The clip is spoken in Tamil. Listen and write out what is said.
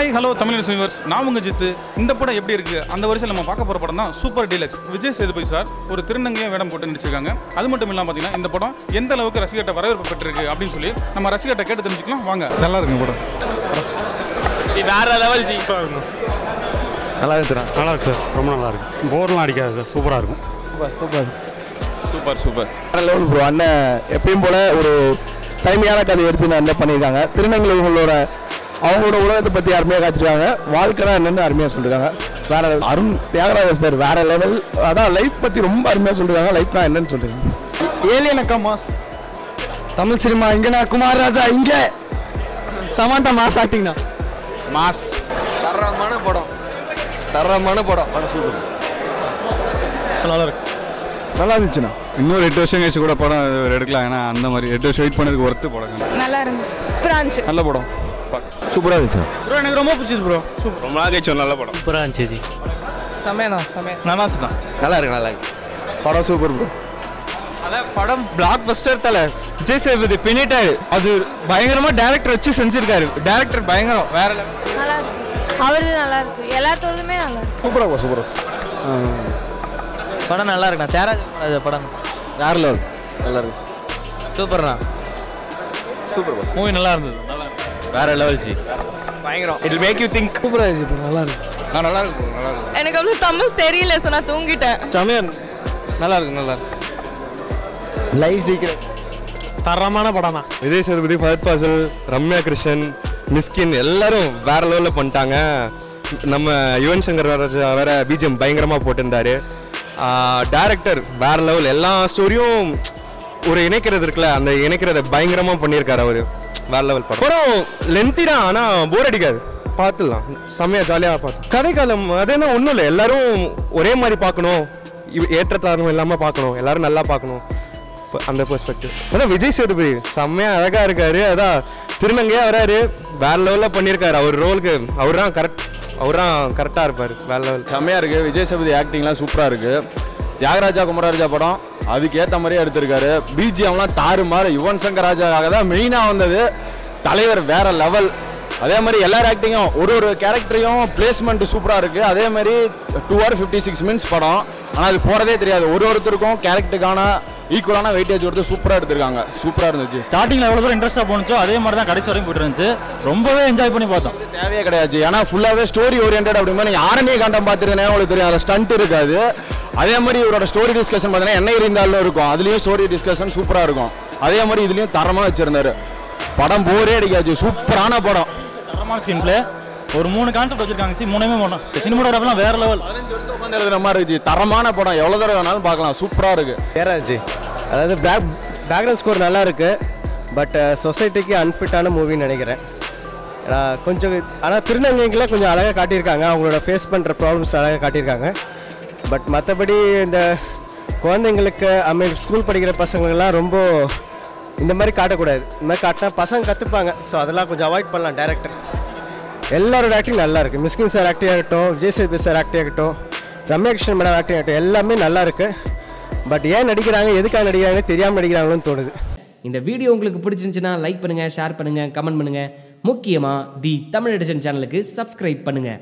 ஹாய் ஹலோ தமிழ் யூனிவர்ஸ், நான் உங்கள் ஜித்து. இந்த படம் எப்படி இருக்குது? அந்த வருஷம் நம்ம பார்க்க போகிற படம் தான் super deluxe. Vijay Sethupathi sir ஒரு திருநங்கையை வேடம் போட்டு நடிச்சிருக்காங்க. அது மட்டும் இல்லாமல் பார்த்தீங்கன்னா இந்த படம் எந்த அளவுக்கு ரசிகர்கிட்ட வரவேற்பு பெற்றிருக்கு அப்படின்னு சொல்லி நம்ம ரசிகர்கிட்ட கேட்டு தெரிஞ்சுக்கலாம் வாங்க. நல்லா இருக்குங்க படம், வேற லெவல் சூப்பராக இருக்கும். நல்லா இருக்கு சார், நல்லா இருக்கு சார், ரொம்ப நல்லா இருக்கு. போர்லாம் அடிக்காது சார், சூப்பராக இருக்கும். சூப்பர் சூப்பர் சூப்பர் வேற லெவல் ப்ரோ. அண்ணன் எப்பயும் போல ஒரு டைமையான கதை எடுத்து அண்ணன் பண்ணியிருக்காங்க. திருநங்கைகளோட அவங்களோட உலகத்தை பற்றி அருமையாக காய்ச்சிருக்காங்க. வாழ்க்கைனா என்னென்னு அருமையாக சொல்லியிருக்காங்க. வேற லெவல். அருண் தியாகராஜர் சார் வேற லெவல். அதான் லைஃப் பற்றி ரொம்ப அருமையாக சொல்லியிருக்காங்க. லைஃப்னா என்னன்னு சொல்லியிருக்காங்க. ஏலியன் அக்கா மாஸ். தமிழ் சினிமா இங்கேண்ணா குமார் ராஜா, இங்கே சமாண்டா மாஸ் ஆக்டிங்ண்ணா. மாஸ் தரமான படம், படம் சூப்பர். நல்லா இருக்கு, நல்லா இருந்துச்சுண்ணா. இன்னொரு 8 வருஷம் கழிச்சு கூட படம் எடுக்கலாம். ஏன்னா அந்த மாதிரி 8 வருஷம் வெயிட் பண்ணதுக்கு ஒர்த்து படம். நல்லா இருந்துச்சு, பிரான்ச் நல்ல படம், சூப்பராக இருந்துச்சு ப்ரோ. எனக்கு ரொம்ப பிடிச்சது ப்ரோ. ரொம்ப நாள் கழிச்சு நல்ல படம். சூப்பராக இருந்துச்சு. செமையா நல்லா இருந்துச்சுண்ணா. நல்லா இருக்கு படம் சூப்பர் ப்ரோ. அதான் படம் பிளாக் பஸ்டர் தலை. விஜய் சேதுபதி பின்னிட்டாரு. அது பயங்கரமா டேரக்டர் வச்சு செஞ்சிருக்காரு. டேரக்டர் பயங்கரம், வேற லெவல். நல்லா இருக்கு, அவரது நல்லா இருக்கு, எல்லாத்தோடுமே நல்லா இருக்கு. சூப்பராக படம் நல்லா இருக்குண்ணா. தேராஜ் படம் வேற லெவல். நல்லா இருக்கு, சூப்பர்ண்ணா. Super bro. மூவி நல்லா இருந்தது, நல்லா வேற லெவல் ஜி, பயங்கரம். It will make you think. சூப்பராக இருந்துச்சு ப்ரோ. நல்லா இருக்கு, நல்லா இருக்கு, நல்லா இருக்கு. எனக்கு வந்து தமிழ் தெரியல, ஸோ நான் தூங்கிட்டேன். சமையல் நல்லா இருக்கு. லைவ் சீக்கிரம் தரமான படம் தான். விஜய் சேதுபதி, ஃபஹத் ஃபாசில், ரம்யா கிருஷ்ணன், மிஸ்கின் எல்லாரும் வேற லெவலில் பண்ணிட்டாங்க. நம்ம யுவன் சங்கர் ராஜா வேற பிஜிஎம் பயங்கரமாக போட்டிருந்தாரு. டேரக்டர் வேற லெவல். எல்லா ஸ்டோரியும் ஒரு இணைக்கிறது இருக்குல்ல, அந்த இணைக்கிறத பயங்கரமாக பண்ணியிருக்காரு அவர். வேற லெவல் படம். படம் லென்த்தி தான், ஆனால் போர் அடிக்காது, பார்த்துடலாம். செம்மையாக ஜாலியாக பார்த்து. கதைக்காலம் அதேனா ஒன்றும் இல்லை, எல்லாரும் ஒரே மாதிரி பார்க்கணும், ஏற்றத்தாழ்வும் இல்லாமல் பார்க்கணும், எல்லாரும் நல்லா பார்க்கணும். அந்த பெர்ஸ்பெக்டிவ். அதான் விஜய் சேதுபதி செம்மையாக அழகாக இருக்காரு. அதான் திருநங்கையாக வராரு, வேற லெவலில் பண்ணியிருக்காரு. அவர் ரோலுக்கு அவர் தான் கரெக்டாக இருப்பார். வேற லெவல் செம்மையாக இருக்குது. விஜய் சேதுபதி ஆக்டிங்லாம் சூப்பராக இருக்குது. தியாகராஜா குமரராஜா படம் அதுக்கு ஏற்ற மாதிரியே எடுத்திருக்காரு. பிஜிஎம்லாம் தாறுமாறு. யுவன் சங்கர் ராஜாவாக தான் மெயினாக வந்தது. தலைவர் வேற லெவல். அதே மாதிரி எல்லார் ஆக்டிங்கும் ஒரு கேரக்டரையும் பிளேஸ்மெண்ட் சூப்பராக இருக்குது. அதே மாதிரி 2 hours 56 minutes படம். ஆனால் அது போகிறதே தெரியாது. ஒருத்தருக்கும் கேரக்டருக்கான ஈக்குவலான வெயிட்டேஜ் கொடுத்து சூப்பராக எடுத்திருக்காங்க. சூப்பராக இருந்துச்சு. ஸ்டார்டிங்கில் எவ்வளோ தூரம் இன்ட்ரெஸ்ட்டாக போனுச்சோ அதே மாதிரி தான் கடைசி வரைக்கும் போயிட்டு இருந்துச்சு. ரொம்பவே என்ஜாய் பண்ணி பார்த்தோம். தேவையே கிடையாது. ஏன்னா ஃபுல்லாகவே ஸ்டோரி ஓரியன்ட். அப்படிங்கும்போது நீங்கள் ஆரம்பிய காண்டம் பார்த்துருக்கேன், உங்களுக்கு தெரியும். அதில் ஸ்டண்ட் இருக்காது. அதே மாதிரி இவரோட ஸ்டோரி டிஸ்கஷன் பார்த்தீங்கன்னா என்ன இருந்தாலும் இருக்கும். அதுலேயும் ஸ்டோரி டிஸ்கஷன் சூப்பராக இருக்கும். அதே மாதிரி இதுலேயும் தரமாக வச்சுருந்தாரு. படம் போரே அடிக்காது. சூப்பரான படம், தரமான ஸ்கிரீன் பிளே. ஒரு 3 கான்செப்ட் வச்சிருக்காங்க. 3மே போனோம். சினிமாட்டோகிராஃபிலாம் வேற லெவல். 15 வருஷம் உட்காந்து எழுதுற மாதிரி இருந்துச்சு. தரமான படம், எவ்வளோ தடவை வேணாலும் பார்க்கலாம். சூப்பராக இருக்குது. ஏறாச்சு. அதாவது பேக்ரவுண்ட் ஸ்கோர் நல்லா இருக்குது. பட் சொசைட்டிக்கு அன்ஃபிட்டான மூவின்னு நினைக்கிறேன். கொஞ்சம் ஆனால் திருநங்கைகளை கொஞ்சம் அழகாக காட்டியிருக்காங்க. அவங்களோட ஃபேஸ் பண்ணுற ப்ராப்ளம்ஸ் அழகாக காட்டியிருக்காங்க. பட் மற்றபடி இந்த குழந்தைங்களுக்கு ஸ்கூல் படிக்கிற பசங்களுக்கெல்லாம் ரொம்ப இந்த மாதிரி காட்டக்கூடாது. இந்த மாதிரி காட்டினா பசங்க கற்றுப்பாங்க. ஸோ அதெல்லாம் கொஞ்சம் அவாய்ட் பண்ணலாம் டேரக்டர். எல்லாரோட ஆக்டிங் நல்லா இருக்குது. மிஸ்கின் சார் ஆக்டிங் ஆகட்டும், விஜய் சேதுபதி சார் ஆக்டிங் ஆகட்டும், ரம்யா கிருஷ்ணன் மேடம் ஆக்டிங் ஆகட்டும், எல்லாமே நல்லா இருக்குது. பட் ஏன் நடிக்கிறாங்க, எதுக்காக நடிக்கிறாங்கன்னு தெரியாமல் நடிக்கிறாங்களோன்னு தோணுது. இந்த வீடியோ உங்களுக்கு பிடிச்சிருந்துச்சுன்னா லைக் பண்ணுங்கள், ஷேர் பண்ணுங்கள், கமெண்ட் பண்ணுங்கள். முக்கியமாக தி தமிழ் எடிஷன் சேனலுக்கு சப்ஸ்கிரைப் பண்ணுங்கள்.